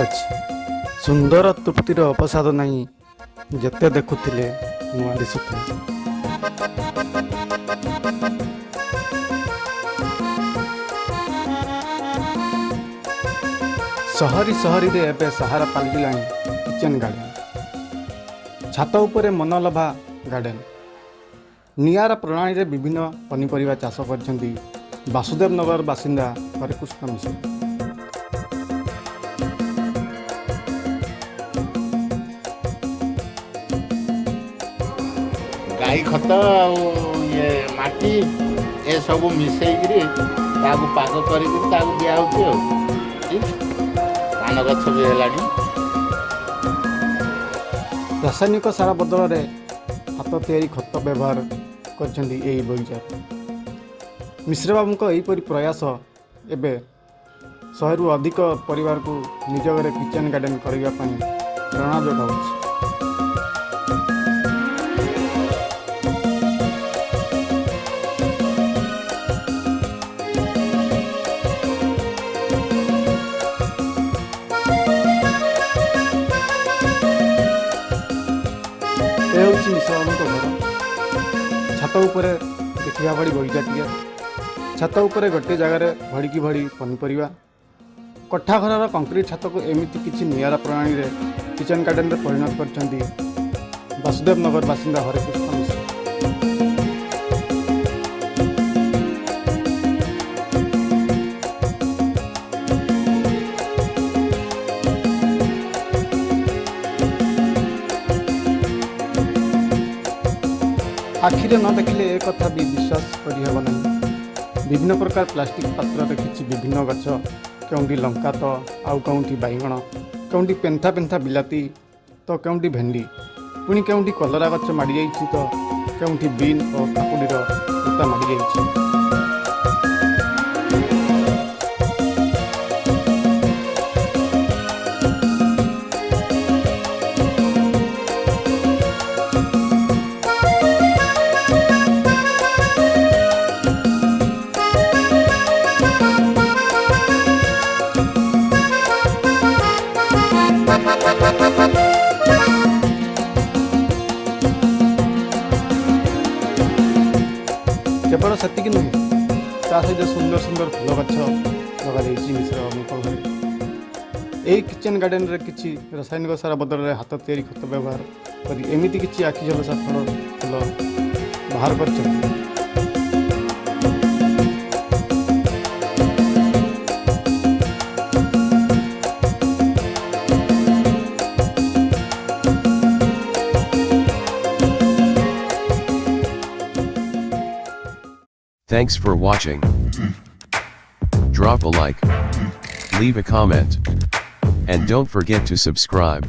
ଅଛି। ସୁନ୍ଦର ତୃପ୍ତିର ଅବସାଦ ନାହିଁ, ଯେତେ ଦେଖୁଥିଲେ ନୂଆ ଦିଶୁଥିଲେ। ସହରୀରେ ଏବେ ସାହାରା ପାଲଟିଲାଣି କିଚେନ୍ ଗାର୍ଡେନ। ଛାତ ଉପରେ ମନଲୋଭା ଗାର୍ଡେନ। ନିଆରା ପ୍ରଣାଳୀରେ ବିଭିନ୍ନ ପନିପରିବା ଚାଷ କରିଛନ୍ତି ବାସୁଦେବ ନଗର ବାସିନ୍ଦା ହରେକୃଷ୍ଣ ମିଶ୍ର। ଗାଈ ଖତ ଆଉ ଇଏ ମାଟି ଏସବୁ ମିଶେଇକିରି ତାକୁ ପାଗ କରିକିରି ତାକୁ ଦିଆହେଉଛି ଆଉ। ଧାନ ଗଛ ବି ହେଲାଣି। ରାସାୟନିକ ସାର ବଦଳରେ ହାତ ତିଆରି ଖତ ବ୍ୟବହାର କରିଛନ୍ତି ଏହି ବଗିଚାରେ। ମିଶ୍ରବାବୁଙ୍କ ଏହିପରି ପ୍ରୟାସ ଏବେ 100ରୁ ଅଧିକ ପରିବାରକୁ ନିଜ ଘରେ କିଚେନ୍ ଗାର୍ଡେନ କରିବା ପାଇଁ ପ୍ରେରଣା ଯୋଗାଉଛି। ଏ ହେଉଛି ମିଶ୍ରବାବୁଙ୍କ ଘର। ଛାତ ଉପରେ ଦେଖିବା ଭଳି ବଗିଚାଟିଏ। ଛାତ ଉପରେ ଗୋଟିଏ ଜାଗାରେ ଭଳିକି ଭଳି ପନିପରିବା। କୋଠା ଘରର କଂକ୍ରିଟ ଛାତକୁ ଏମିତି କିଛି ନିଆରା ପ୍ରଣାଳୀରେ କିଚେନ୍ ଗାର୍ଡେନରେ ପରିଣତ କରିଛନ୍ତି ବାସୁଦେବ ନଗର ବାସିନ୍ଦା ହରେକୃଷ୍ଣ ମିଶ୍ର। ଆଖିରେ ନ ଦେଖିଲେ ଏ କଥା ବି ବିଶ୍ୱାସ କରିହେବ ନାହିଁ। ବିଭିନ୍ନ ପ୍ରକାର ପ୍ଲାଷ୍ଟିକ ପାତ୍ରରେ କିଛି ବିଭିନ୍ନ ଗଛ, କେଉଁଠି ଲଙ୍କା ତ ଆଉ କେଉଁଠି ବାଇଗଣ, କେଉଁଠି ପେନ୍ଥା ପେନ୍ଥା ବିଲାତି ତ କେଉଁଠି ଭେଣ୍ଡି, ପୁଣି କେଉଁଠି କଲରା ଗଛ ମାଡ଼ିଯାଇଛି ତ କେଉଁଠି ବିନ୍ ଓ କାକୁଡ଼ିର ଲତା ମାଡ଼ିଯାଇଛି। କେବଳ ସେତିକି ନୁହେଁ, ତା ସହିତ ସୁନ୍ଦର ସୁନ୍ଦର ଫୁଲ ଗଛ ଲଗାଯାଇଛି ମିଶ୍ରବାବୁଙ୍କ ଘରେ। ଏହି କିଚେନ୍ ଗାର୍ଡେନରେ କିଛି ରାସାୟନିକ ସାର ବଦଳରେ ହାତ ତିଆରି ଖତ ବ୍ୟବହାର କରି ଏମିତି କିଛି ଆଖି ଝଲସା ଫୁଲ ବାହାର କରିଛନ୍ତି। Thanks for watching. Drop a like, leave a comment, and don't forget to subscribe.